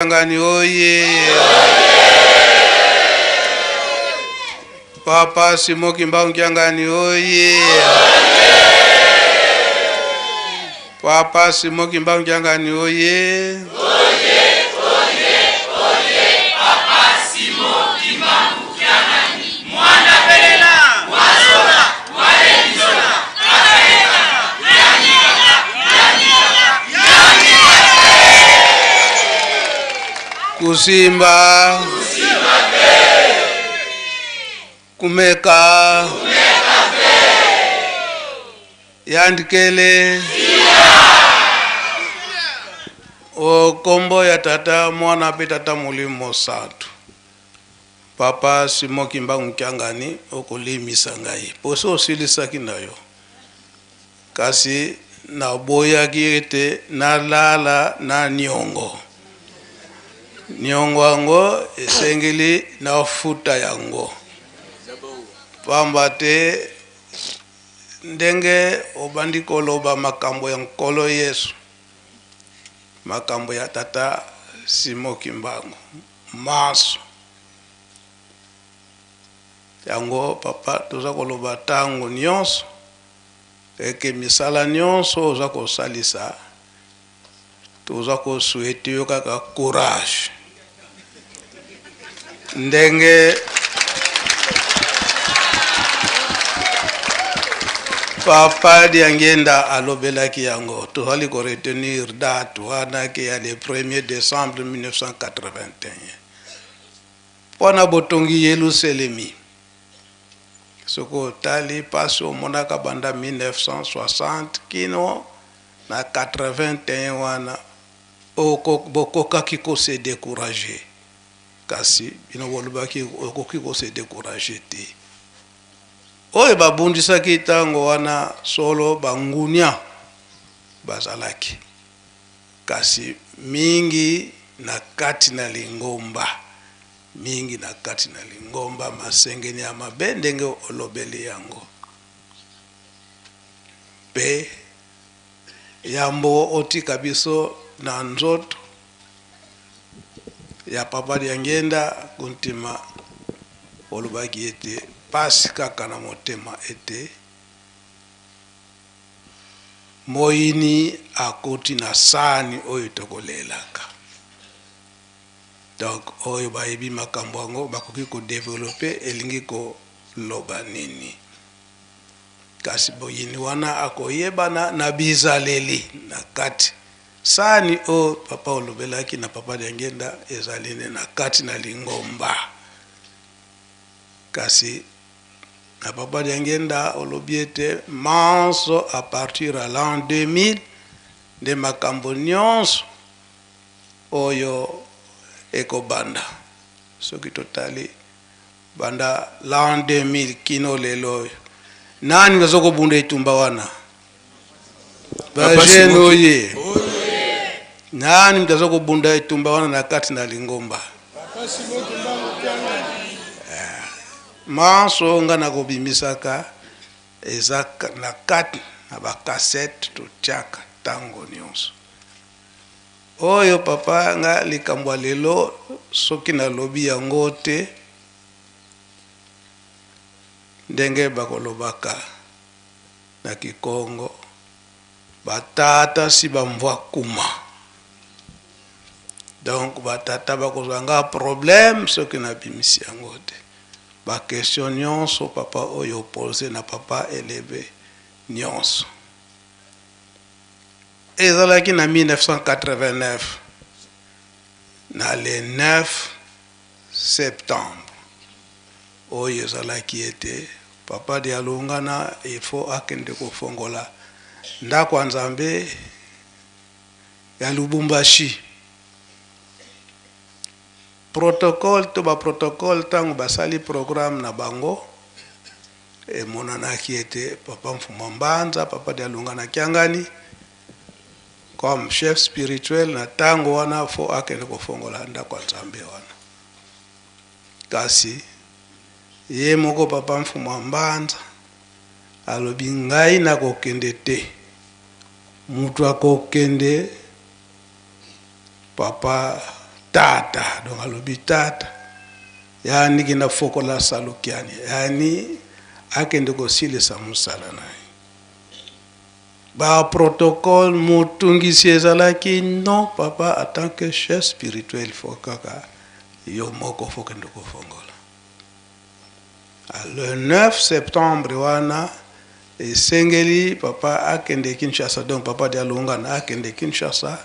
Mkyangani oye! Papa Simo Kimba Mkyangani oye! Papa Simo Kimba Mkyangani oye! Papa Simo Kimba Mkyangani mwana belela mwazola mwalenzona akaeka Kusimba kumeka yandikele o kombo ya tata mwana pe tata mulimo satu Papa Simo Kimba Mkyangani okulimisa ngai poso osilisaki nayo kasi na boya kirete na lala na nyongo ango esengeli na futa yango pambate ndenge obandiko loba makambo ya nkolo Yesu makambo ya tata Simo Kimba maso yango papa toza koloba tango nyonso eke misala nyonso oza kosalisa toza kosuete yo kaka courage ndenge papa Diangenda alobelaki yango tozali ko retenir date wana ke ya le 1er décembre 1981 pona botongi Yerusalemi soko tali passe au monaka banda 1960 kino na 81 wana bokoka kiko se décourager kasi bino bolobaki okoki ko se décourager te oye babundisaki tango wana solo bangunia bazalaki kasi mingi na kati na lingomba masengeni ya mabe ndenge olobeli yango pe yambo otika biso na nzoto ya papa Diangenda kuntima olobaki ete pasi kaka na motema ete moyini akoti na sani oyo tokolelaka donc oyo bayebi makambo yango bakoki kodevelope elingi koloba nini kasi boyini wana akoyebana na bizaleli na kati sani o papa olobelaki na papa Diangenda ezaline na kati na lingomba kasi na papa Diangenda olobiete manso à partir à l'an 2000 de makambo nyonso oyo ekobanda soki totali banda l'an 2000 kino lelo nani ngazoko bunda itumba wana bajeno ye nani mtazoko bunda itumba wana na kati na lingomba Papa Simo Kimba Mkyangani manso nga na kobimisaka eza na kati na ba cassette to tiaka tango nyonso oyo papa nga likambo lelo soki na lobi yango te ndenge bakolobaka na Kikongo batata si bamvwa kuma donc batata bakozanga problème soki na bimisi yango te ba question nyonso papa oyo pose na papa élevé nyonso ezalaki na 1989 na le 9 septembre oyo ezalaki ete papa Dialungana il faut akende kofongola ndako Nzambe ya Lubumbashi protocole to ba protocole tango basali programme na bango e monanaki ete papa Mfuma Mbanza papa Dialungana Kyangani comme chef spirituel na tango wana fo akende kofongola ndako Nzambe wana kasi ye moko papa Mfuma Mbanza alobi ngai na kokende te mutu akokende papa tata donc alobi tata yani kina fokola salukiani yani akende kosilisa musala na ye ba protocole mutungisi ezalaki non papa en tant que chef spirituel faut kaka yo moko faut kende kofongola le 9 septembre wana esengeli papa akende Kinshasa donc papa de Alungana akende Kinshasa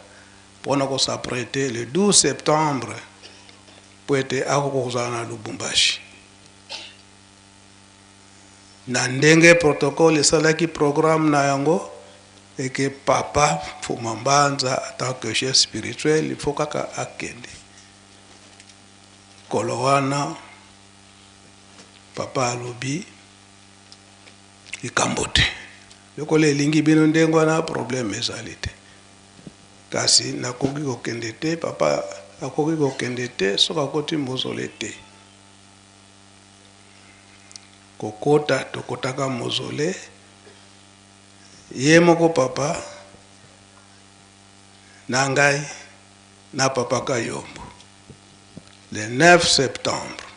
pona ko s'apprêter le 12 septembre pour être akokozana Lubumbashi na ndenge protocole esalaki programme na yango et que papa Fumambanza en tant que chef spirituel il faut kaka akende kolowana papa alobi ikambote lokole elingi bino ndengo wana problème ezali te kasi nakoki kokende te papa akoki kokende te soki akoti mozole te kokota tokotaka mozole ye moko papa na ngai na papa Kayombo le 9 septembre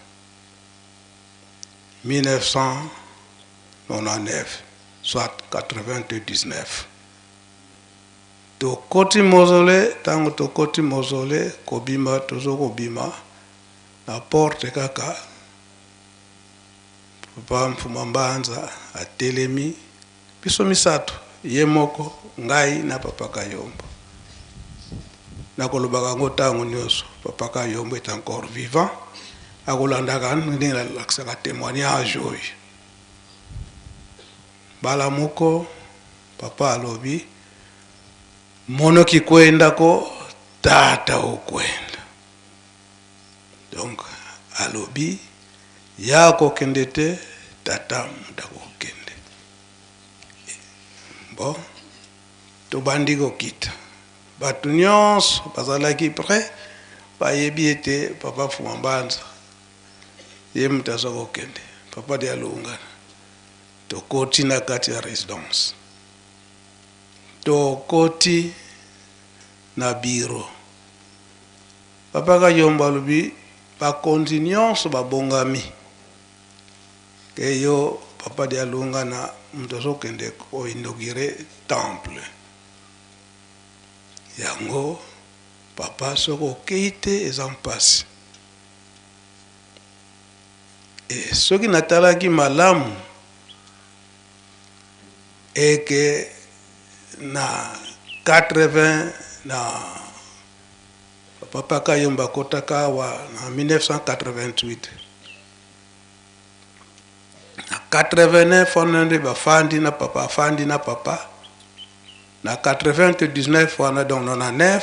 1999 soit 99 tokoti mozole tango tokoti mozole kobima tozo kobima na porte kaka papa Mfumambanza atelemi biso misato ye moko ngai na papa Kayombo nakolobaka ngo tango nyonso papa Kayombo est encore vivant akolandaka ndenge nalakisaka témoignage oyo bala moko papa alobi monoki kwendako tata okwenda donc alobi ya kokende te tata mutakokende bon tobandi kokita bato nyonso bazalaki prêt bayebi ete papa Fumambanza ye mutu aza kokende papa de Alungana tokoti na kati ya résidence tokoti na biro papa Kayombo alobi bakonzi nyonso babongami ke yo papa de Alungana mutu azokende koinaugure temple yango papa soko okei te eza mpasi e soki natalaki malamu eke na 80 na papa Kayombo akotaka awa na 1988 na 89 onende bafandi na papa afandi na papa na 99 wana donc 99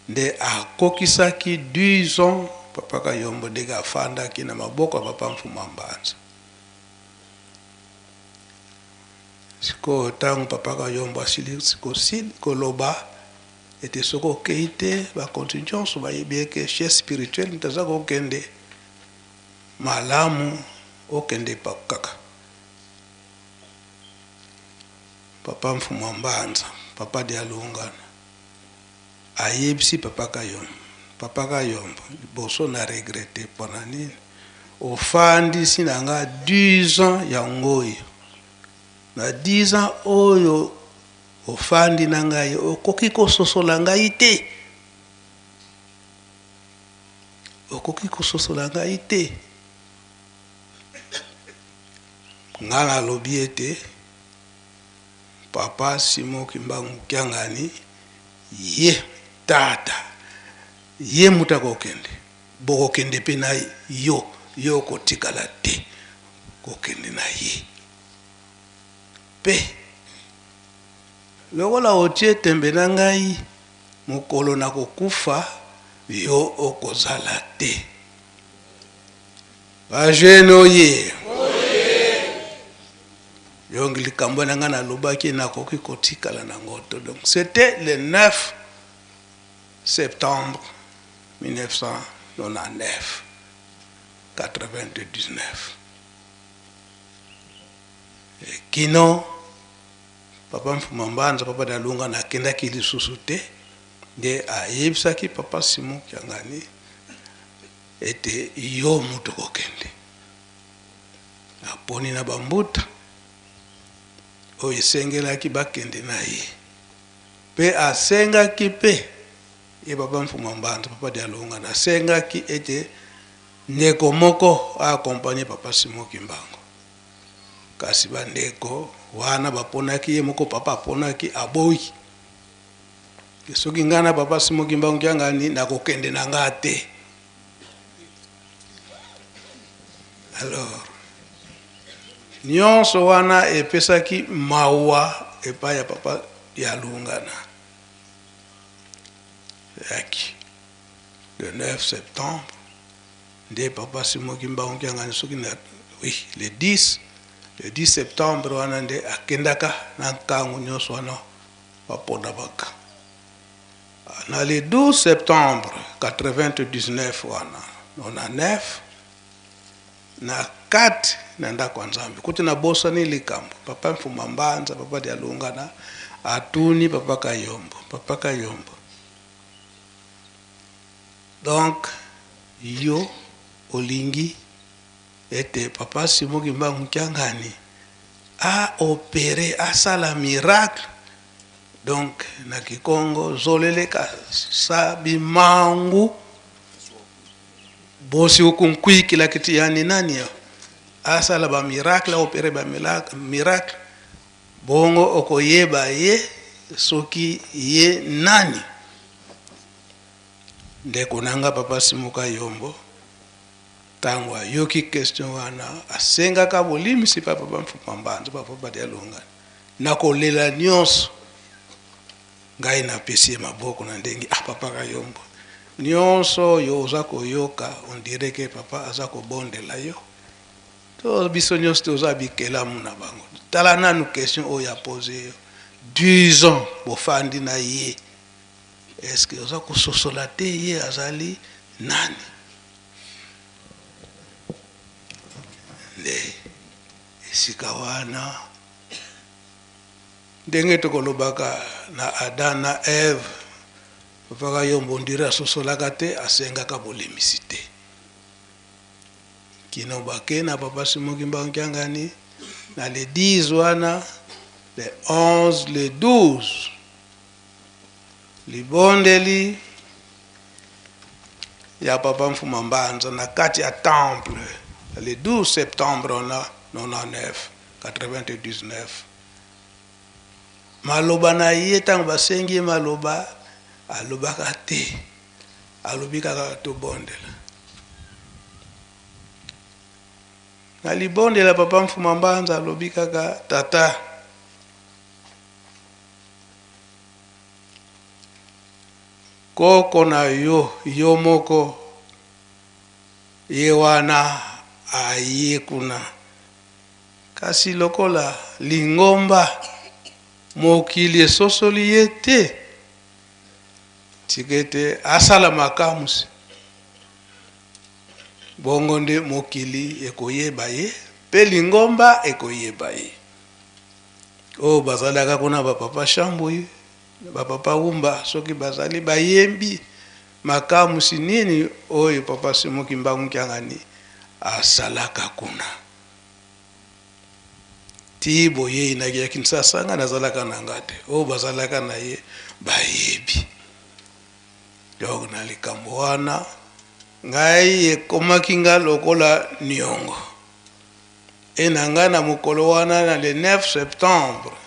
nde akokisaki 10 ans papa Kayombo ndenge afandaki na maboko ya papa Mfumambanza siko tango papa Kayombo asili koloba ete soko okei te bakonzi nyonso bayebi eke chef spirituel ntaza kokende malamu okende kaka papa Mfumambanza papa de Alungana ayebisi papa Kayombo papa Kayombo liboso na regrette pona nini ofandisi na nga 10 ans ya ngoyo na 10 ans oyo ofandi na ngai okoki kososola ngai te okoki kososola ngai te nga nalobi ete papa Simon Kimbangu Kiangani ye tata ye mutu akokende bokokende mpe na yo kotikala te kokende na ye mpe lokola otie tembe na ngai mokolo na kokufa yo okozala te bajene oye yongi likambo na nga nalobaki nakoki kotikala na ngoto donc c'était le 9 septembre 1999 99 kino papa Mfumambanza papa de Alungana akendaki lisusu te nde ayebisaki papa Simon Kiangani ete yo mutu kokende aponi na bambuta oyo esengelaki bakende na ye pe asengaki pe ye papa Mfuma Mbanza papa Dialungana asengaki ete ndeko moko akompanye papa Simon Kimbangu kasi bandeko wana baponaki ye moko papa aponaki aboyi soki ngana papa Simon Kimbangu Kiangani nakokende na nga te. Alors nyonso wana epesaki mawa epai ya papa Dialungana yaki le 9 septembre nde papa Simon Kimbangu Kiangani soki na oui le 10 septembre wana nde akendaka na nkango nyonso wana baponda baka na le 12 septembre 99 wana 99 na 4 na ndako ya Nzambe kuti na bosani likambo papa Mfuma Mbanza papa Dialungana atuni papa Kayombo donc yo olingi ete papa Simon Kimbangu Kiangani a opéré asala miracle donc na Kikongo zoleleka sabi mangu bosi ukunkui kila kiti yani nani yo asala ba miracle opéré ba miracle bongo okoyeba ye soki ye nani ndeko nanga papa Simon Kayombo tangwa yoki question wana asengaka bolimisi papa Mfuma Mbanza papa Dialungana nakolela nyonso ngai na pesi maboko na ndengi papa Kayombo nyonso yo oza koyoka on dirait que papa aza kobondela yo to biso nyonso toza bikelamu na bango tala nanu question oyo ya posé yo 10 ans bofandi na ye est-ce que oza kososola te ye azali nani le esika wana ndenge tokolobaka na Adam na Eve papa Kayombo ndira asosolaka te asengaka bolimisi te kino bake na papa Simon Kimbangu Kiangani na le 10 wana le 11 le 12 libondeli ya papa Mfuma Mbanza na kati ya temple le 12 septembre on a 99 maloba na ye tango basengi maloba alobaka te alobika to bondela na libondela papa Mfuma Mbanza alobika ka tata koko na yo moko ye wana aye kuna kasi lokola lingomba mokili esosoli ye te tikete asala makamusi bongo nde mokili ekoyeba ye pe lingomba ekoyeba ye o bazalaka kuna bapapa Shambui bapapa Wumba soki bazali bayembi makamusi nini oyo papa Simon Kimbangu Kiangani asalaka kuna ti boye inaki ya Kinshasa nga nazalaka na ngate o bazalaka na ye bayebi donc na likambo wana ngai ekomaki nga lokola niongo enanga na mokolo wana na le 9 septembre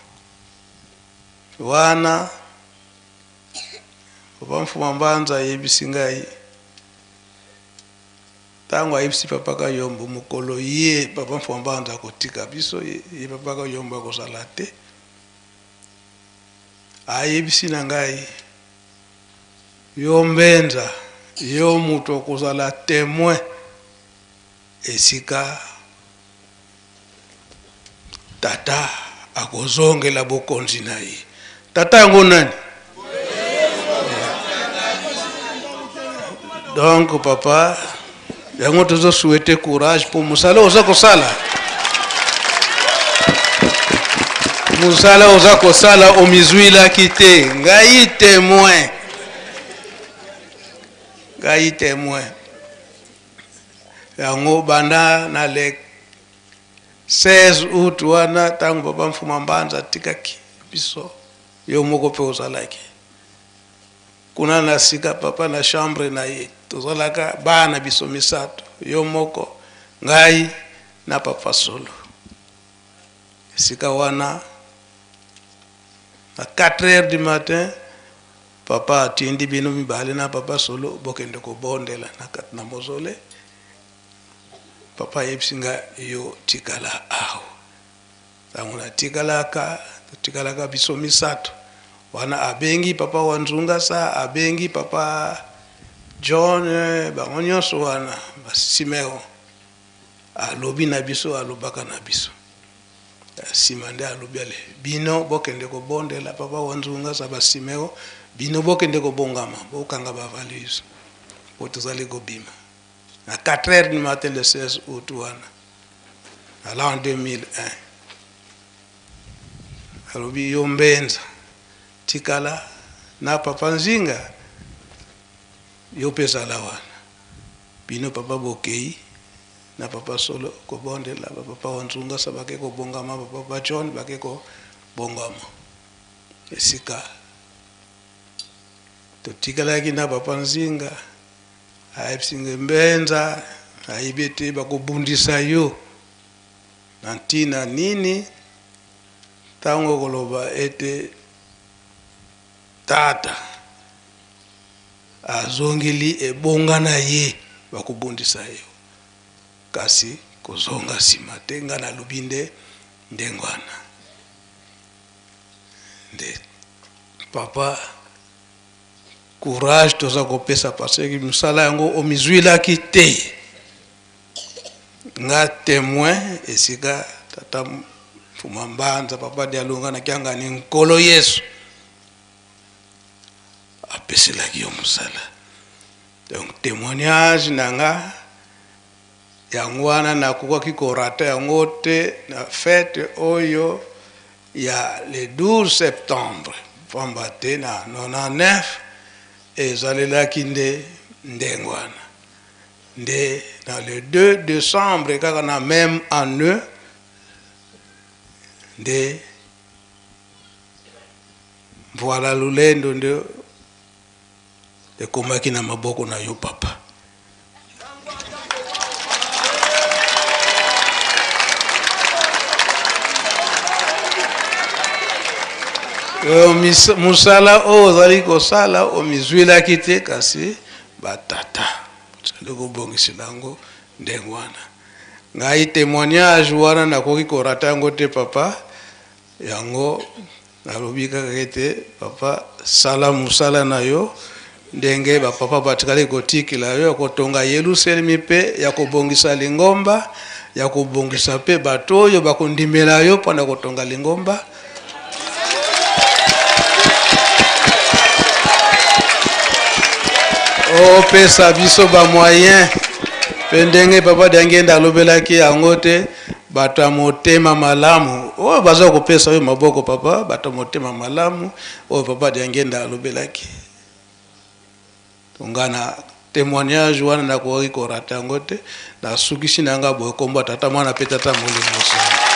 wana papa Mfuma Mbanza ayebisi ngai tango ayebisi papa Kayombo mokolo ye papa Mfuma Mbanza kotika biso ye papa Kayombo akozala te ayebisi na ngai yo Mbenza yo mutu okozala témoin esika tata akozongela bokonzi na ye tata yango nani donc papa yango tozo souhaiter courage pour musala oza kosala musala oza kosala omizwila kite ngai témoin ngai témoin yango banda na le 16 août wana tango papa mfuma mbanza tikaki biso yo moko pe ozalaki kuna na sika papa na chambre na ye tozalaka bana biso misato yo moko ngai na papa solo sika wana à 4h du matin papa atindi bino mibale na papa solo bokende ko bondela na mozole papa yebsinga yo tikala aho tanguna tikalaka biso misato wana abengi papa wanzunga sa abengi papa John bango nyonso wana basimeo alobi na biso alobaka na biso simande alobi ale bino bokende ko bondela papa wanzunga sa basimeo bino bokende ko bongama bokanga ba valise potozali ko bima à 4h du matin le 16 août wana à l'an 2001 alobi yo mbenza tikala na papa nzinga yo pesa la wana bino papa bokei na papa solo ko bondela papa wanzunga sa bake ko bongama papa John bake ko bongama esika to tikala kina papa nzinga aipsinge mbenza aibete bakubundisa yo nantina nini tango koloba ete tata azongeli ebonga na ye bakubundisa yo kasi kozonga sima tenga na lubinde ndengwana nde papa courage toza kopesa parce que musala yango omizwila kite nga témoin esika tata Mfuma Mbanza papa Dialunga na kyanga ni nkolo Yesu apesela ki yo musala donc témoignage nanga yango wana nakoka kikorata yango te na fête oyo ya le 12 septembre pamba te na 99 ezalelaki nde ndengwana nde dans le 2 décembre kaka na même année nde voilà lulendo nde ekomaki na maboko na yo papa musala o ozali kosala omizwilaki te kasi batata ozali kobongisela yango ndenge wana ngai témoignage wana nakoki korata yango te papa yango nalobi kaka ete papa sala musala na yo ndenge bapapa batikali kotikila yo ya kotonga Yelusalemi mpe ya kobongisa lingomba ya kobongisa mpe bato oyo bakondimela yo mpona kotonga lingomba opesa biso ba moyen pe ndenge papa dangenda alobelaki yango te bato ya motema malamu oyo baza kopesa yo maboko papa bato ya motema malamu oyo papa dangenda alobelaki tongana témoignage wana nakoki korata yango te nasukisi nanga boye kombo tata mwana pe tata molimo sana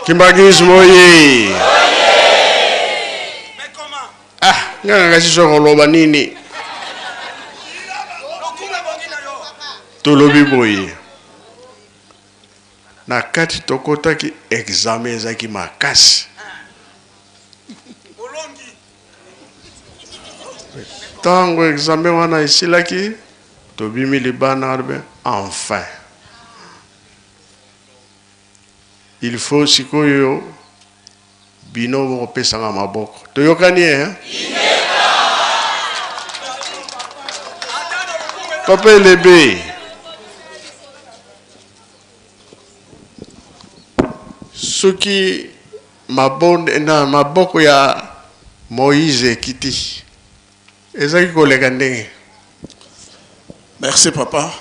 Kimbagis moye. Ah, nganga sisi ngoloba nini? tolobi boye na kati tokotaki examen ezaki makasi tango examen wana esilaki tobimi libana enfin il faut sikoyo bino bopesanga maboko toyokani papa elebe soki mabonde na maboko ya Moïse ekiti ezaki koleka ndenge. Merci papa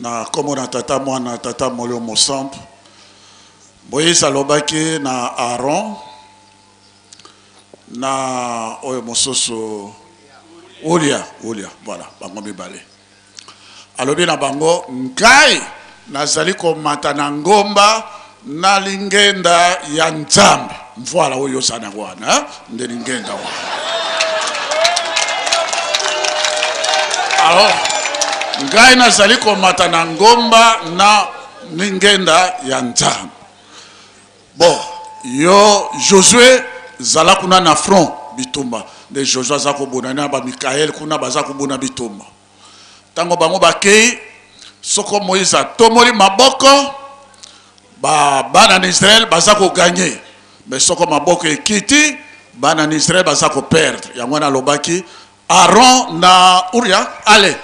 na komo na tata mwana tata molio mosambe Moïse alobaki na Aaron na oyo mososo Olia voilà bango mibale alobi na bango ngai nazali komata na ngomba na lingenda ya Nzambe voilà oyo sana wana nde lingenda wana. Alors ngai nazali komata na ngomba na lingenda ya Nzambe. Bon yo Josué zala kuna na front bitumba de Josué zako bonana ba Mikael kuna bazako bona bitumba tango bango bakei soko Moïse tomoli maboko bana na Israël bazako gagner mais soko maboko ekiti bana na Israël bazako perdre yango na lobaki Aaron na Uria allez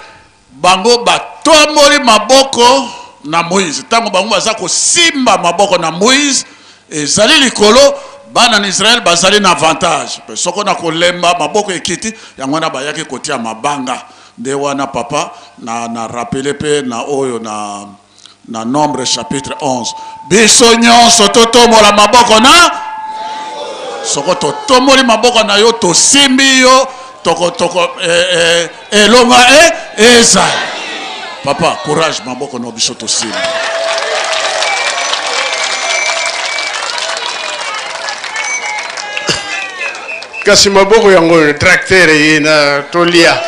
bango batomoli maboko na Moïse tango bango bazako simba maboko na Moïse ezali likolo bana na Israël bazali na avantage mais soko na kolemba maboko ekiti yango na bayaki kotia mabanga de wana papa na rappeler pe na oyo na Nombre chapitre 11 biso nyonso totomola maboko na soko totomoli maboko na yo tosimbi yo toko elonga eza papa courage maboko na biso tosimbi. Kasi maboko yango tracteur na tolia.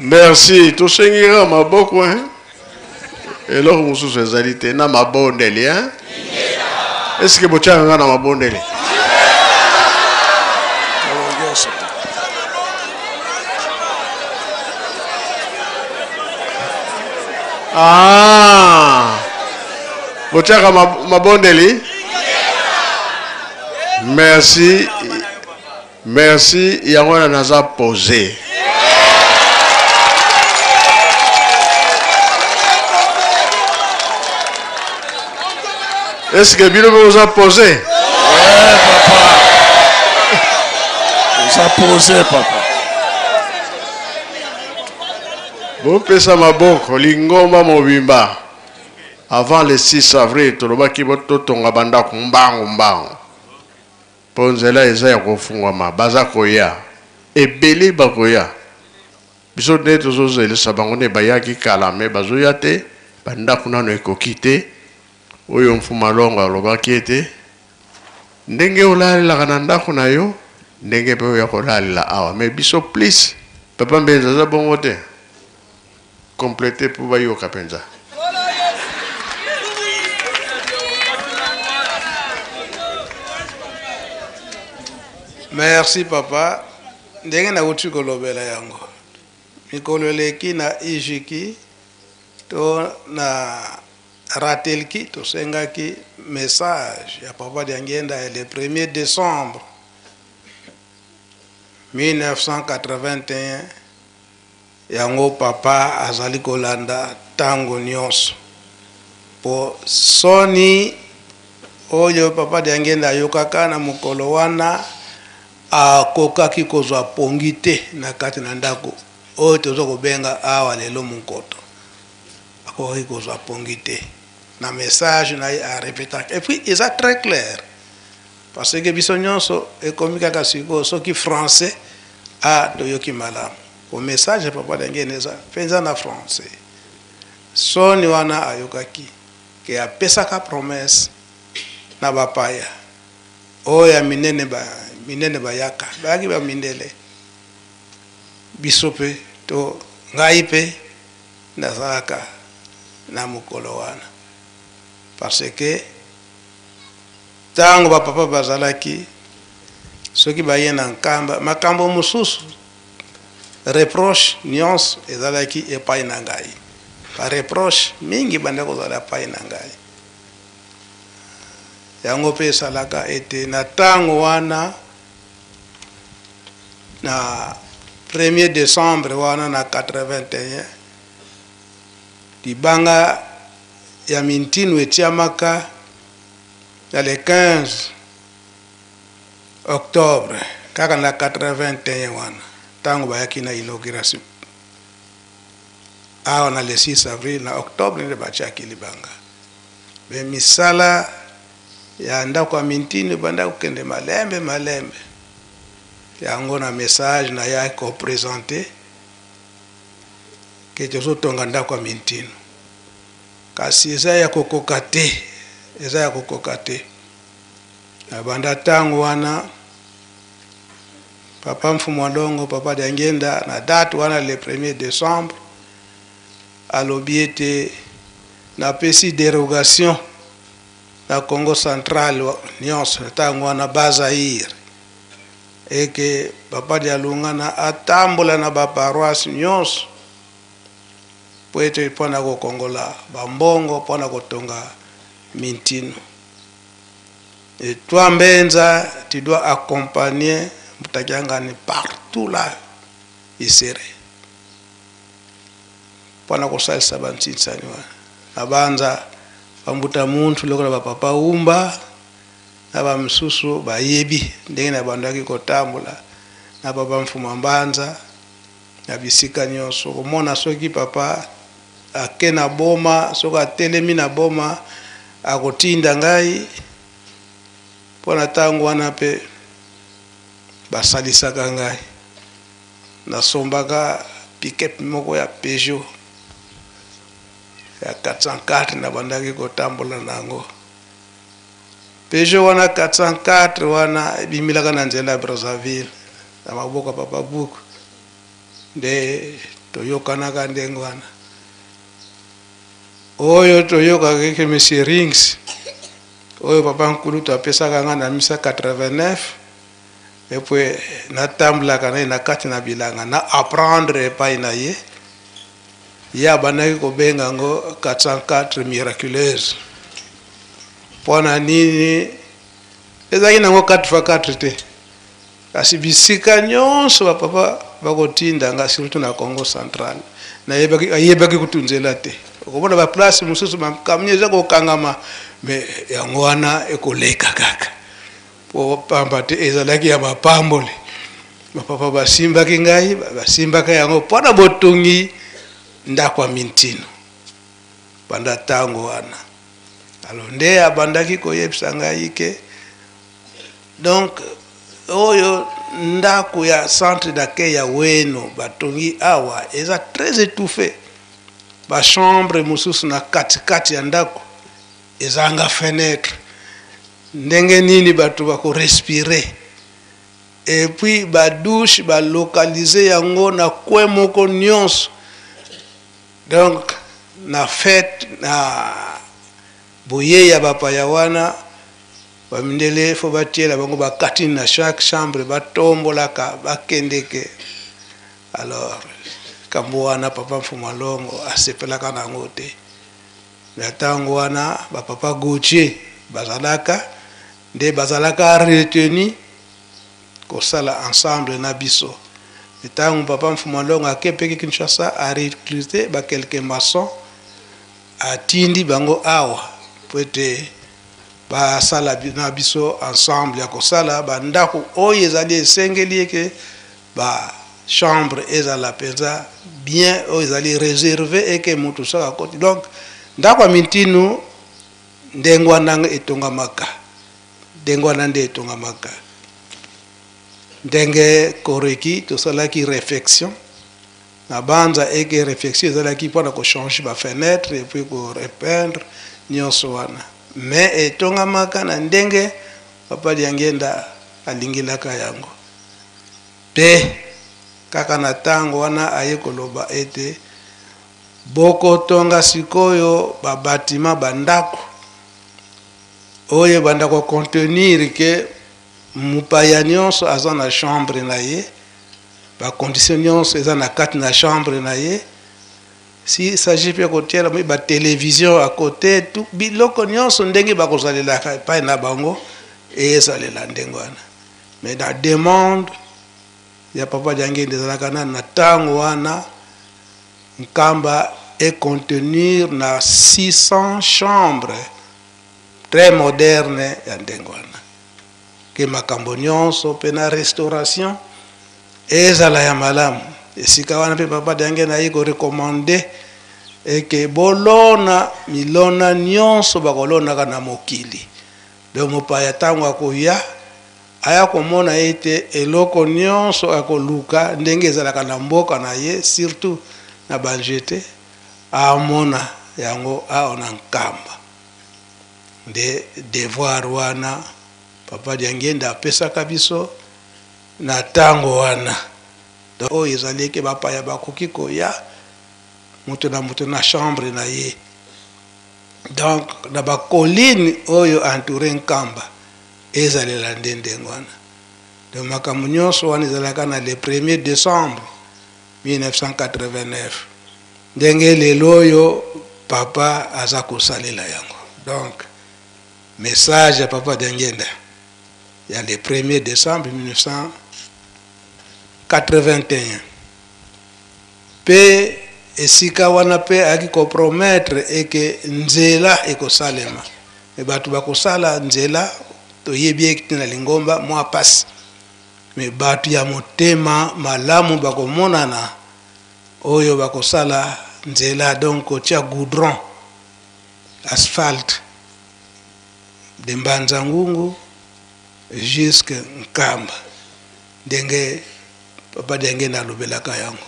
Merci, tout ce qui est ma beaucoup, hein? Et là, on se fait na ma bonne délai, hein? Est-ce que vous avez un ma bonne délai? Ah! Vous avez ma bonne délai? Merci. Merci, il y a un a posé. Est-ce que Bilo vous a posé? Ouais, papa. Vous a posé, papa. Bon, pesa maboko, lingomba mobimba. Avant le 6 avril, tolobaki boto tonga banda kumbango. Ponzela eza ya kofungwama, baza koya. Ebele bakoya. Biso ne tozozelisa bango ne bayaki kala me bazoya te, banda kuna no ekoki te. Oyo mfumalonga alobaki ete ndenge olalelaka na ndako na yo ndenge mpe oya kolalela awa mais biso please papa mbenza aza bongo te complete mpo bayoka mpenza. Merci papa ndenge nauti kolobela yango mikolo eleki na ijiki to na ratelki to sengaki message ya papa Diangenda le 1er décembre 1981 yango papa azali kolanda tango nyonso po soni oyo papa Diangenda ayokaka na mokolo wana akokaki kozwa pongi te na kati na ndako oyo toza kobenga awa lelo monkoto. Akokaki kozwa pongi te na message na ye arépétaki. Et puis eza très clair parce que biso nyonso ekomi kaka sikoyo soki français toyoki malamu. Au message papa dangene eza mpenza na français. Soni wana ayokaki ke apesaka promesse na bapaya oya minene bayaka bayaki bamindele biso mpe to ngai mpe nazalaka na mokolo wana parce que ntango bapapa bazalaki soki baye na nkamba makambo mosusu reproche nyonso ezalaki epai na ngai bareproche mingi banda kozala epai na ngai yango mpe esalaka ete na ntango wana na 1er décembre wana na 81 libanga ya mintinu etiamaka na le 15 octobre kaka na 81 wana ntango bayaki na inauguration awa na le 6 avril na octobre nde batiaki libanga me misala ya ndako ya mintinu banda kokende malembe yango na message na ya kopresente ke tozotonga ndako ya mintinu kasi eza ya kokoka te na banda ntango wana papa Mfumwalongo papa Diangenda na date wana le 1er décembre alobi ete napesi dérogation na Congo central nyonso ntango wana Bazaire eke papa Dialungana atambola na baparoise nyonso po ete mpona kokongola bambongo mpona kotonga mintinu. Et toi Mbenza, tu dois accompagner Mutakiangani partout là il serait mpona kosalisa bantinsani wana na banza bambuta muntu lokola bapapa umba na bamisusu bayebi ndenge na bandaki kotambola na papa Mfuma Mbanza na bisika nyonso komona soki papa ake na boma soki atelemi na boma akotinda ngai mpona ntango wana mpe basalisaka ngai nasombaka pick-up moko ya Peugeot ya 404 na bandaki kotambola nango Peugeot wana 404 wana ebimilaka na nzela ya Brazzaville na maboko papa Buku nde toyokanaka ndenge wana oyo toyokaka ke Monsieur Rings oyo papa Nkulutu apesaka nga na 1989 et puis natambolaka naye na kati na bilanga na apprendre epai na ye ye abandaki kobenga yango 404 miraculeuse mpona nini ezalaki nango 4x4 te kasi bisika nyonso bapapa bakotinda nga surtout na Congo central ayebaki kutunzela te okomona baplace mosusu makamnye eza kokangama me yango wana ekoleka kaka po pamba te ezalaki ya mapambole bapapa basimbaki ngai basimbaka yango mpona botongi ndako ya mintinu banda ntango wana alo nde abandaki koyebisa ngai ke donc oyo ndako ya centre d'accueil ya Weno batongi awa eza très étouffé bachambre mosusu na katikati ya ndako ezanga fenêtre ndenge nini bato bakorespire et puis badouche balokalize yango na kwe moko nyonso donc na fête na boye ya bapaya wana bamindele fo batiela bango bakatini na chaque chambre batombolaka bakendeke alors kambo wana papa Mfumwalongo asepelaka nango te na ntango wana bapapa Gauthier bazalaka nde bazalaka retenu kosala ensemble na biso ntango papa Mfumwalongo akepeki Kinshasa a recruté ba quelques maçons atindi bango awa po ete basala na biso ensemble ya kosala bandako oyo ezali esengeli eke chambre ezala penza bien oyo ezali réservé eke mutu saka koti. Donc ndako ya mitinu ndenge wana etongamaka, ndenge wana nde etongamaka. Ndenge koreki tosalaki réflexion na banza eke réflexion ezalaki mpona kochange bafenetre epuis korepeindre nyonso wana, mais etongamaka na ndenge papa Diangenda alingelaka yango. Pe kaka na ntango wana aye koloba ete bokotonga sikoyo babatima bandako oyo bandako contenir ke mupaya nyonso aza na chambre na ye, bacondition nyonso eza na kati na chambre na ye. Si s'agit pe kotiela ba télévision à côté, tout biloko nyonso ndenge bakozalelaka epai na bango ezalela ndenge wana. Mais na demande ya papa Diangenda ezalaka na ntango wana nkamba et contenir na 600 chambres très moderne ya ndenge wana. Ke makambo nyonso pe na restauration ezala ya malamu. Esika wana pe papa Diangenda yiko recommandé eke bolona milona nyonso bakolonaka na mokili. Donc mopaya tango akoya aya komona ete eloko nyonso akoluka ndenge ezalaka na mboka na ye, surtout na banjete amona yango aona nkamba. Nde devoir wana papa Diangenda apesaka biso na tango wana. Oyo ezali eke bapaya bakoki koya mutu na chambre na ye. Donc na bakoline oyo entouré nkamba ezalela ndenge wana. Donc makambo nyonso wana ezalaka na le 1er décembre 1989. Ndenge lelo oyo papa aza kosalela yango. Donc message ya papa Diangenda ya le 1er décembre 1981. Pe esika wana pe aki compromettre eke nzela ekosalema. E batu bakosala nzela toyebi eke na lingomba mwa pasi. Me batu ya motema malamu bakomonana oyo bakosala nzela, donc kotia goudron, asphalte de Mbanza Ngungu jusque Nkamba. Ndenge papa Diangenda alobelaka yango.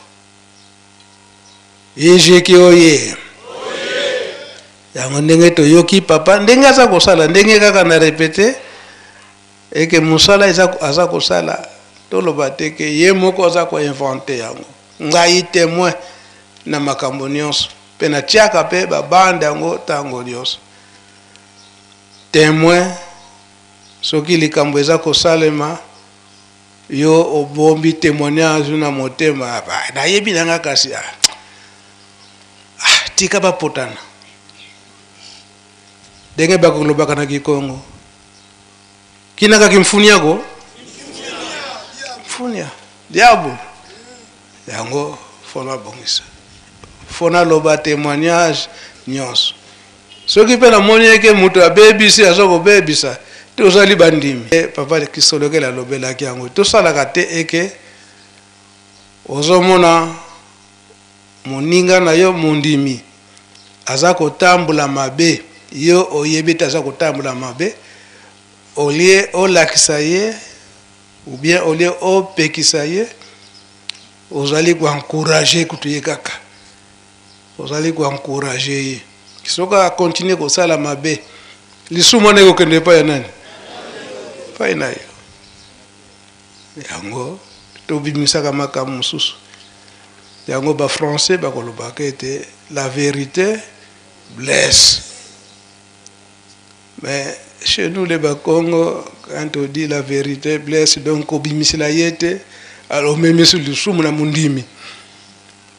Ejeki oye. Yango ndenge toyoki papa ndenge aza kosala ndenge kaka na répéter eke musala aza kosala toloba teke ye moko aza ko inventer yango. Ngai témoin na makambo nyonso pe na tiaka pe babanda yango tango nyonso. Témoin soki likambo eza kosalema yo obombi témoignage na motema na yebi nanga kasi tika bapotana ndenge bakolobaka na Kikongo kinaka kimfuniako mfunia diabo yango fona bongisa fona loba témoignage nyonso soki pe na moni eke mutu abebisi azoko bebisa tozali bandimi. Papa kisolokela lobelaki yango tosalaka te eke ozomona moninga na yo mundimi aza kotambola mabe yo oyebi te aza kotambola mabe, olie olakisa ye ou bien olie opekisa ye ozali koencourager kutu ye kaka, ozali koencourager ye kisoka continue kosala mabe lisumu wana ekokende epai ya nani? Epai na yo. Yango tobimisaka makambo mosusu. Yango ba français bakolobaka ete la vérité blesse. Mais chez nous les Bakongo, quand on dit la vérité blesse, donc obimisila yete alors même sur le sumu na mundimi.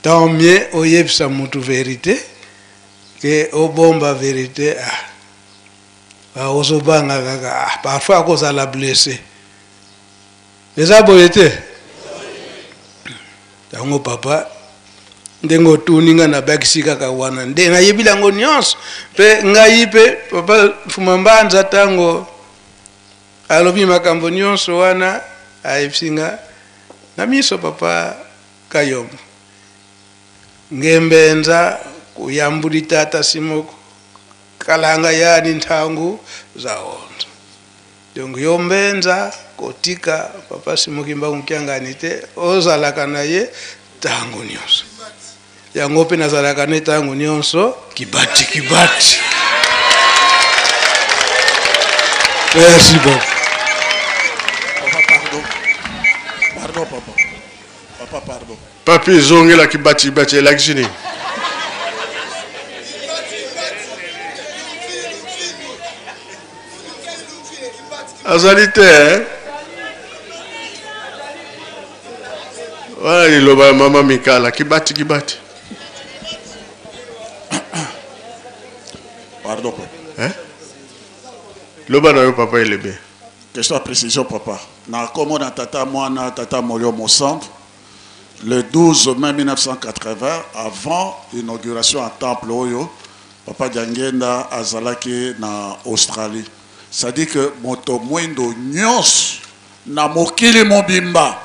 Tant mieux oyebisa mutu vérité que obomba vérité ozobanga kaka parfois cause la blessé. Les aboyete. Yango papa ndengo tuninga na bakisika kawana ndenga yebila ngo nyonso pe ngai pe papa fumambanza tango alobi makambo nyonso wana aipsinga na miso papa kayom ngembenza kuyambuli tata Simoko kalanga yani ntangu za ondo donc yombenza kotika papa Simoki Mbangu Kianganite ozalaka naye tangu nyonso yango pe nazalaka ne tangu nyonso kibati merci beaucoup. Pardon, papa. Papa, pardon. Papi zongela kibati lakini. Azalite, hein? Voilà, il a maman Mikala, kibati. Pardon, papa. Hein? Loba na yo papa il est bien. Question à précision, papa. Na comme on tata moana tata molio mon centre le 12 mai 1980 avant l'inauguration à temple oyo papa Diangenda azalaki na Australie. Ça dit que moto mwendo nyos na mokili mobimba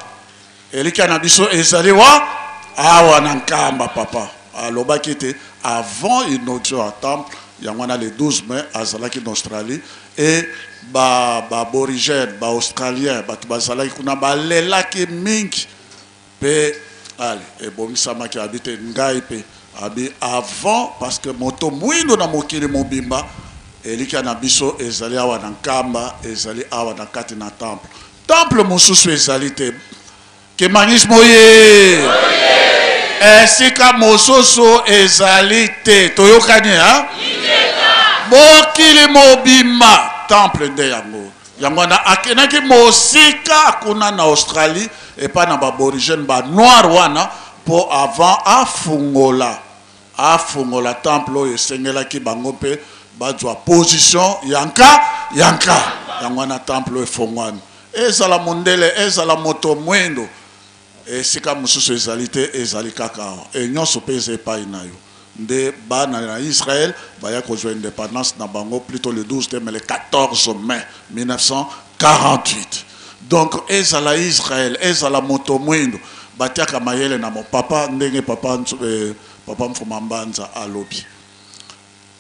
elika na biso ezali wa awa na nkamba papa alobaki te avant l'inauguration à temple yangwana le 12 mai azalaki en Australie et aborigène australien batu bazalaki kuna balelaki mingi pe ale ebomisamaki habite ngai pe abi avant parce que moto mwindo na mokili mobimba elika na biso ezali awa na nkamba ezali awa na kati na temple mosusu ezali te kemanisme oye esika mosusu ezali te toyokani ha mokili mobimba temple nde yango na akenaki mosika kuna na Australie epa na baborigène ba noir wana po avant afungola temple oyo esengelaki bango mpe bazwa position yanka yango na temple oyo efongwani ezala mondele ezala moto mwendo esika mosusu ezali te ezali kaka awa enyonso mpe eza epai na yo nde bana na Israël baya kozwa indépendance na bango plutôt le 12 mais le 14 mai 1948 donc ezala Israël ezala moto mwindo batiaka mayele na mo papa ndenge papa Mfumambanza alobi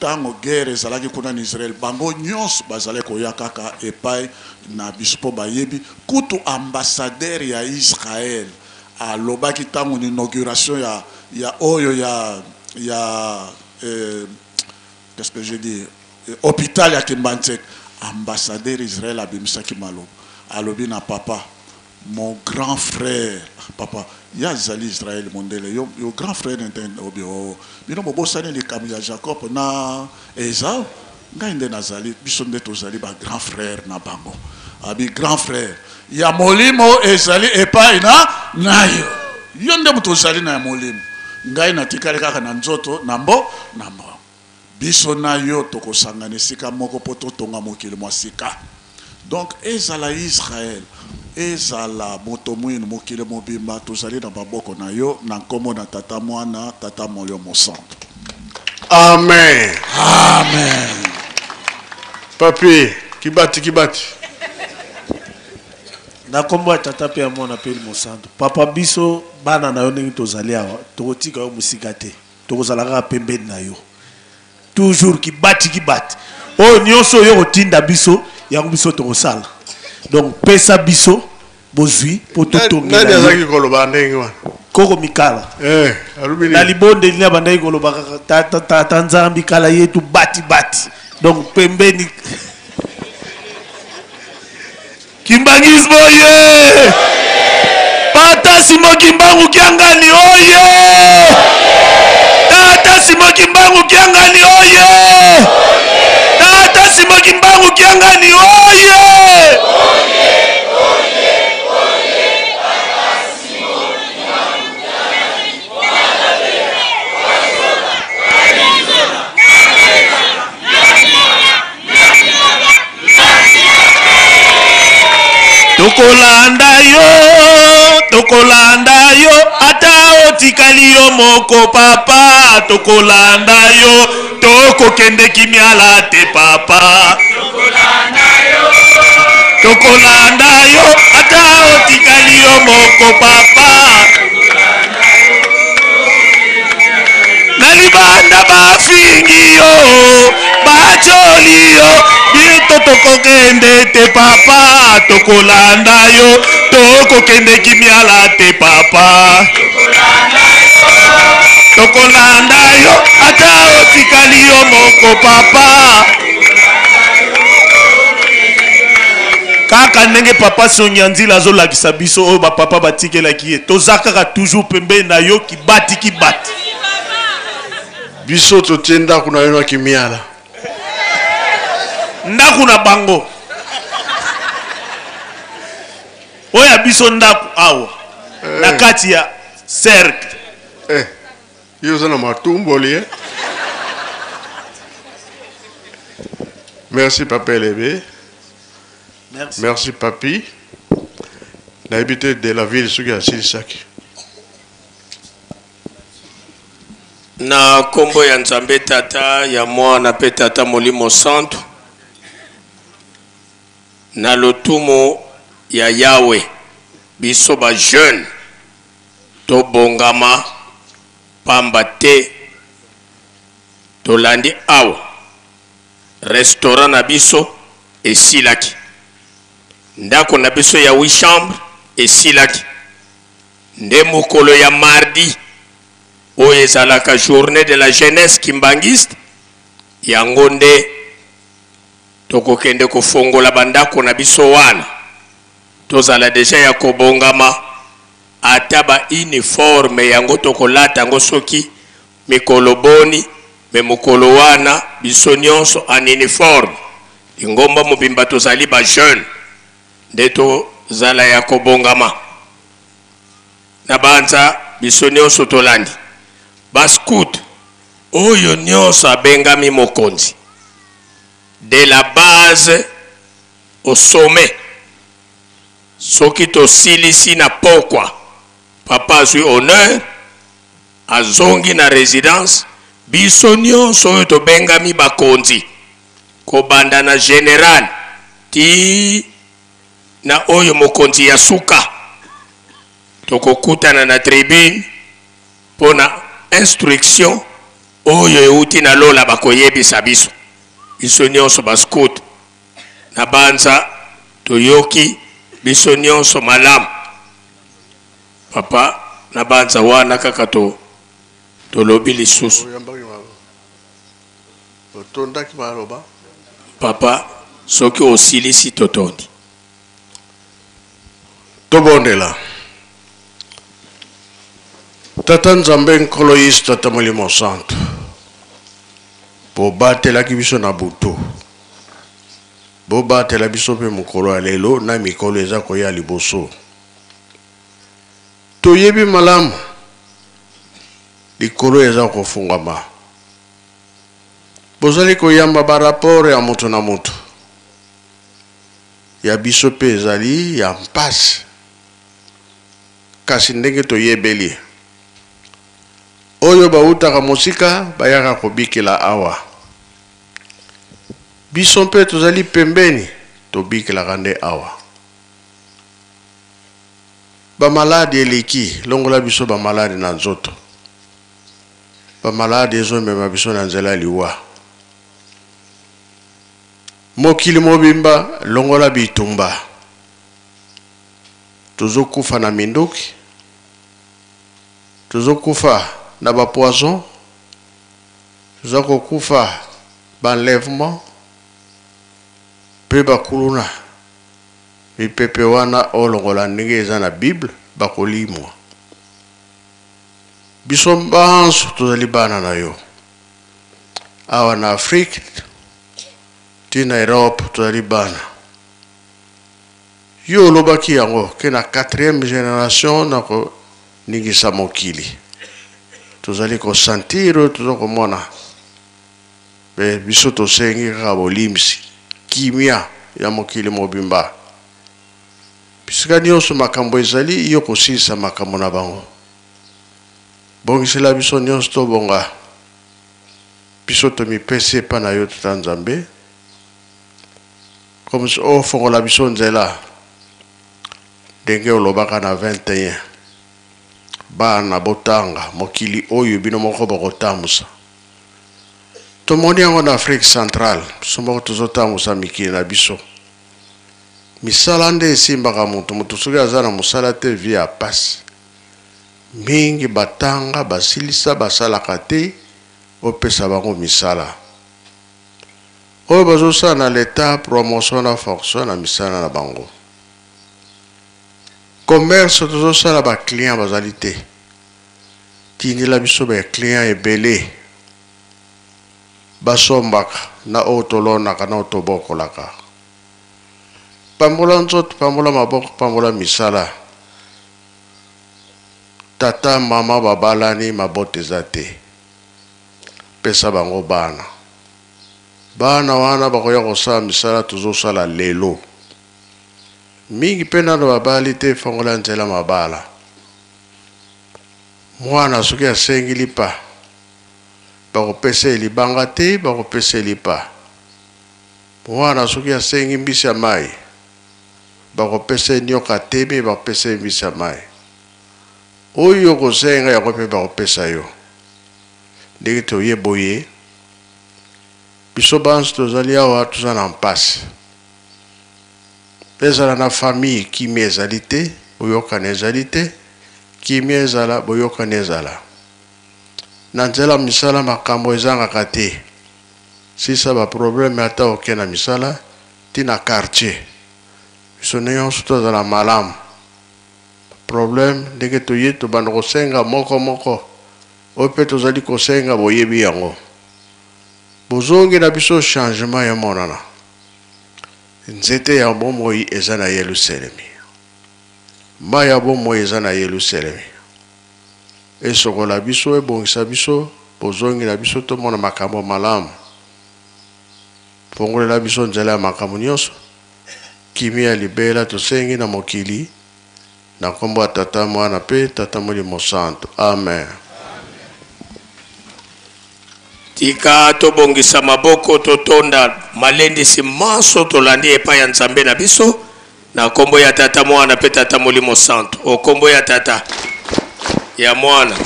tango guerre ezalaki kuna na Israël bango nyonso bazali koya kaka epai na bispo bayebi kutu ambassadeur ya Israël alobaki tango ni inauguration ya oyo qu'est-ce que je dis hôpital ya Kimbantsek ambassadeur Israël abimisaki maloba alobi na papa mon grand frère papa ya zali Israël mondele yo grand frère n'entend obio bino bobosani likambo ya Jacob na Esau ngai nde nazali biso nde tozali ba grand frère na bango abi grand frère ya molimo ezali epai na yo nde muto zali na molimo ngai natikali kaka na nzoto nambo biso na yo tokosangana esika moko po totonga mokili mwa sika donc ezala Israël ezala moto mwino mokili mobimba tozali na baboko na yo na nkombo na tata mwana tata molio mosantu Amen. Papi kibati na kombo tata pe mwana pe mosantu papa biso bana na yo ndenge tozali awa tokotika yo musika te tokozalaka pembeni na yo toujours kibati oyo nyonso oyo kotinda biso yango biso tokosala donc pesa biso bozwi po totonga nani azaki koloba ndenge wana koko mikala alubini na libonde lina bandai koloba tata nzambi kala yetu bati donc pembeni Kimbangismo oye! Tata Simoki Mbangu Kiangani oye! Tata Simoki Mbangu Kiangani oye! Tata Simoki Mbangu Kiangani oye! Tokolanda yo tokolanda yo ata otikali yo moko papa tokolanda yo tokokende kimiala te papa tokolanda yo ata otikali yo moko papa nalibanda bafingi yo bacholi yo bito tokokende te papa tokolanda yo tokokende kimiala te papa tokolanda yo ata otikali yo moko papa kaka ndenge papa sonyanzila azolakisa biso oyo bapapa batikelaki ye toza kaka toujours pembeni na yo kibati kibati biso totie ndako na yo na kimiala ndako na bango oyo biso ndako awa na kati ya cercle yo oza na matumboli eh? Merci papa élevé. Merci papi. L'habitude de la ville ce qui a Silisaki. Na kombo ya nzambe tata ya mwana pe tata molimo santo na lotumo ya Yawe biso ba jeune to bongama pamba te tolandi awa restaurant na biso esilaki ndako na biso ya 8 chambre esilaki nde mokolo ya mardi oyo ezalaka journée de la jeunesse kimbangiste yango nde tokokende kofongola bandako na biso wana tozala deja ya kobongama ata ba uniforme yango tokolata yango soki mikolo boni me mokolo wana biso nyonso en uniforme ingomba mobimba tozali ba jeune nde tozala ya kobongama na banza biso nyonso tolandi bascout oyo nyonso abengami mokonzi de la base au sommet soki tosilisi na pokwa papa azwi honneur azongi na résidence biso nyonso oyo tobengami bakonzi kobanda na général ti na oyo mokonzi ya suka tokokutana na tribune pona instruction oyo euti na lola bakoyebisa biso biso nyonso bascout na banza toyoki biso nyonso malamu papa na banza wana kaka tolobi lisusu papa soki osilisi totondi tobondela tata nzambe nkolo yesu tata molimo santo bobatelaki biso na butu bobatela biso mpe mokolo ya lelo na mikolo eza koya liboso toyebi malamu likolo eza kofungama bozali koyamba baraporo ya moto na moto ya biso mpe ezali ya mpasi kasi ndenge toyebeli oyo bautaka mosika bayaka kobikela awa biso mpe tozali pembeni tobikelaka nde awa bamaladi eleki longola biso bamaladi na nzoto bamaladi ezomema biso na nzela liwa mokili mobimba longola bitumba tozokufa na minduki tozokufa na ba poison tozokufa banlèvement pe bakuluna mipepe wana olongola ndenge eza na bible bakolimwa biso banso tozali bana na yo awa na Afrique ti na Europe tozali bana yo olobaki yango ke na 4e génération na koningisa mokili tozali kosantiro toza komona be biso tosengi kaka bolimsi kimia ya mokili mobimba Bisika nyonso makambo ezali yo kosilisa makambo na bango. Bongisela biso nyonso tobonga. Biso tomipesi epa na yo Tata Nzambe. Comme ofongola biso nzela. Ndenge olobaka na 21. Bana botanga mokili oyo bino moko bokotambusa. Tomoni yango na Afrique centrale. Biso moko tozotambusa mikili na biso. Misala nde esimbaka mutu soki aza na mosala te vi ya pasi. Mingi batanga basilisa basalaka te opesa bango misala. Oyo bazosala na leta promotion na fonction na misala na bango. Commerce tozosala ba client bazali te. Tindila biso ba client ebele. Basombaka na otolonaka na otobokolaka. Pambola nzoto, pambola maboko, pambola misala. Tata, mama, babalani, mabote zate. Pesa bango bana. Bana wana bakoya kosala misala tozosala lelo. Mingi pena no babali te fongola nzela mabala. Mwana soki asengi lipa. Bakopesa libanga te, bakopesa lipa. Mwana soki asengi mbisi ya mai. Bakopesa nyoka tebe bakopesa mbisi ya mai. Oyo kosenga ya kope bakopesa yo. Ndenge toye boye. Biso banso tozali awa toza na mpasi. Ezala na famille kimi ezali te, boyokana ezali te, kimi ezala boyokana ezala. Na nzela misala makambo ezangaka te. Sisa ba problème ata oke na misala tina quartier. Biso nyonso tozala malamu. Problème ndenge toye tobanda kosenga moko. Ope tozali kosenga boyebi yango. Bozongi na biso changement ya monana. Nzete ya bomoi eza na Yerusalemi. Ma ya bomoi eza na Yerusalemi. Esokola biso ebongisa biso, bozongi na biso tomona makambo malamu. Fongolela biso nzela ya makambo nyonso. Kimi ya libela tosengi na mokili. Na kombo ya Tata Mwana pe Tata Molimo Santo. Amen. Tika tobongisa maboko totonda malendisi manso tolandi epa ya Nzambe na biso na kombo ya Tata Mwana pe Tata Molimo Santo. O kombo ya Tata ya Mwana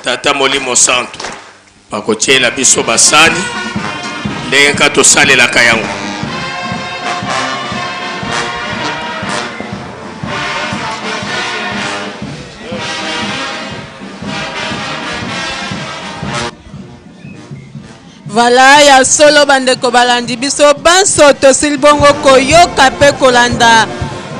Tata Molimo Santo. Bakotiela biso basani ndenge tosalelaka yango. Voilà ya solo bandeko balandi biso banso tosilbongo koyoka pe kolanda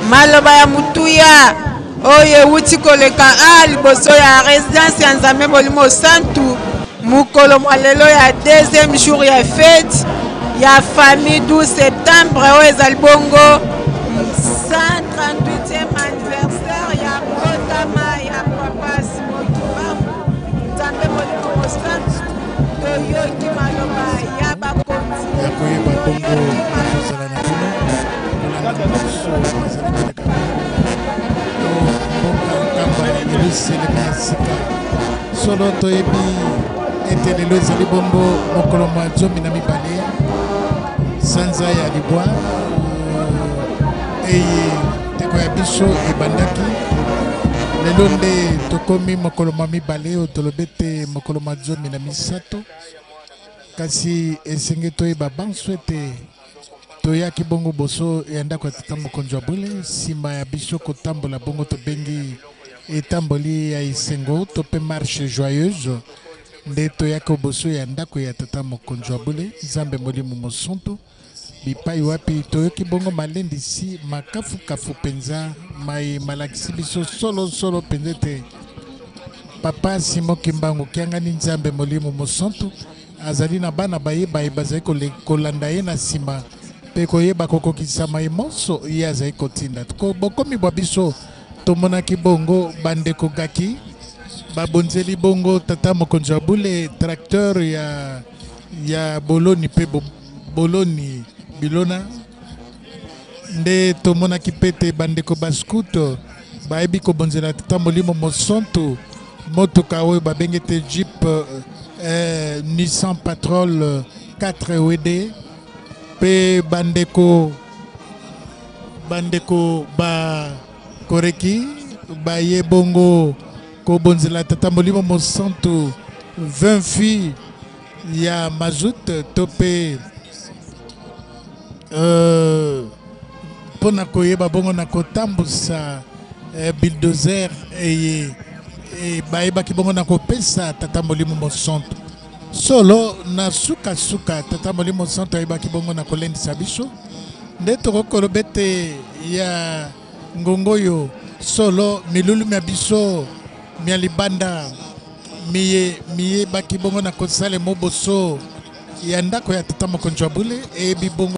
maloba ya mutuya oye wuti koleka liboso ya résidence ya Nzambe Molimo Santu mukolo mwalelo ya deuxième jour ya fête ya famille 12 septembre oyo ezali bongo 138e anniversaire ya botama ya papa Simon Kimbangu Nzambe Molimo Santu toyoki maloba ya bakonzi ya koyeba bongo kozala na bino kolanda biso bazali koleka mboka nkamba ya Yerusalemi ya sika solo toyebi ete lelo ezali bongo mokolo mwa 12 sanza ya libwa eye teko ya biso ebandaki lelo nde tokomi mokolo mwa 2 oyo tolobi ete mokolo mwa 13 kasi esenge toyeba banso ete toyaki bongo boso ya ndako ya Tata Mokonzi wa Bule nsima ya biso kotambola bongo tobengi etamboli ya esengo to mpe marche joyeuse nde toyaki boso ya ndako ya Tata Mokonzi wa Bule Nzambe Molimo Santu bipai wapi toyoki bongo malendisi makafu penza mai malakisi biso solo penza te papa Simon Kimbangu kiangani Nzambe Molimo Santu azali na bana bayeba bazali kolanda ye na nsima mpe koyeba kokokisama ye monso ye azali kotinda bokomi bwa biso tomonaki bongo bandeko gaki babonzeli bongo Tata Mokonzi wa Bule tracteur ya boloni mpe boloni bilona nde tomonaki pete bandeko baskuto bayebi kobonzela tata molimo mosonto motoka oyo babenge te Jeep Nissan Patrol 4 WD pe bandeko ba koreki baye bongo kobonzela tata molimo mosonto 20 filles ya mazout to pe pona koyeba bongo na kotambusa bulldozer e bayebaki bongo na kopesa tata molimo mosonto solo na suka tata molimo mosonto ayebaki bongo na kolendisa biso nde tokokoloba te ya ngongo oyo solo milulu mia biso mia libanda miyebaki bongo na kosala moboso ya ndako ya tata mokonzi wa bule eyebi bongo